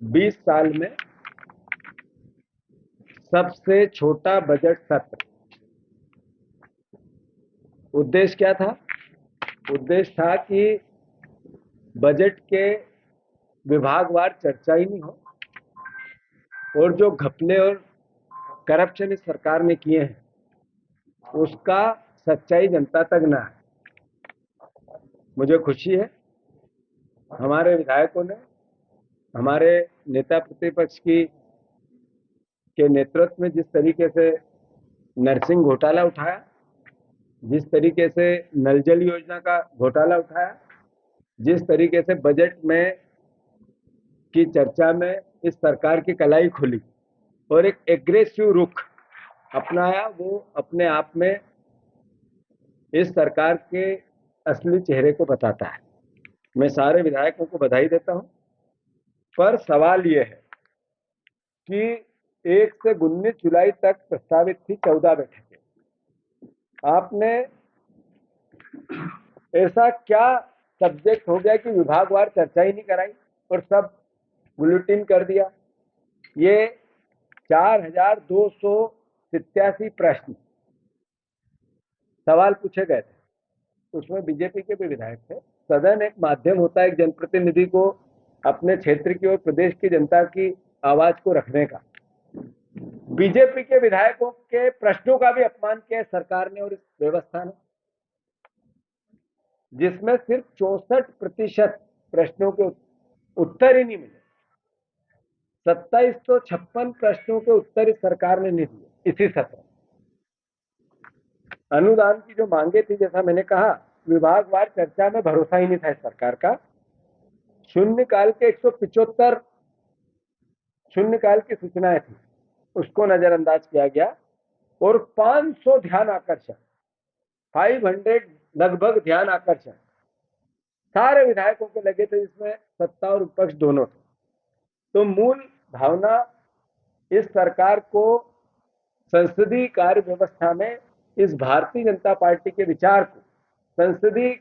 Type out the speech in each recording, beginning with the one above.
20 साल में सबसे छोटा बजट सत्र। उद्देश्य क्या था? उद्देश्य था कि बजट के विभागवार चर्चा ही नहीं हो और जो घपले और करप्शन इस सरकार ने किए हैं उसका सच्चाई जनता तक ना है। मुझे खुशी है हमारे विधायकों ने हमारे नेता प्रतिपक्ष की के नेतृत्व में जिस तरीके से नर्सिंग घोटाला उठाया, जिस तरीके से नल जल योजना का घोटाला उठाया, जिस तरीके से बजट में की चर्चा में इस सरकार की कलाई खुली और एक एग्रेसिव रुख अपनाया, वो अपने आप में इस सरकार के असली चेहरे को बताता है। मैं सारे विधायकों को बधाई देता हूं, पर सवाल यह है कि 1 से 19 जुलाई तक प्रस्तावित थी 14 बैठकें। आपने ऐसा क्या सब्जेक्ट हो गया कि विभागवार चर्चा ही नहीं कराई और सब बुलेटिन कर दिया? ये 4287 प्रश्न सवाल पूछे गए थे, उसमें बीजेपी के भी विधायक थे। सदन एक माध्यम होता है एक जनप्रतिनिधि को अपने क्षेत्र की और प्रदेश की जनता की आवाज को रखने का। बीजेपी के विधायकों के प्रश्नों का भी अपमान किया सरकार ने और इस व्यवस्था ने, जिसमें सिर्फ 64% प्रश्नों के उत्तर ही नहीं मिले। 2756 प्रश्नों के उत्तर इस सरकार ने नहीं दिए इसी सत्र। अनुदान की जो मांगे थी, जैसा मैंने कहा, विभागवार चर्चा में भरोसा ही नहीं था इस सरकार का। शून्यकाल के 175 शून्यकाल की सूचनाएं थी, उसको नजरअंदाज किया गया और 500 ध्यान आकर्षण, 500 लगभग ध्यान आकर्षण सारे विधायकों को लगे थे, जिसमें सत्ता और विपक्ष दोनों थे। तो मूल भावना इस सरकार को संसदीय कार्य व्यवस्था में, इस भारतीय जनता पार्टी के विचार को संसदीय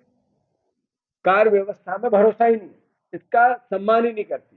कार्य व्यवस्था में भरोसा ही नहीं, इसका सम्मान ही नहीं करती।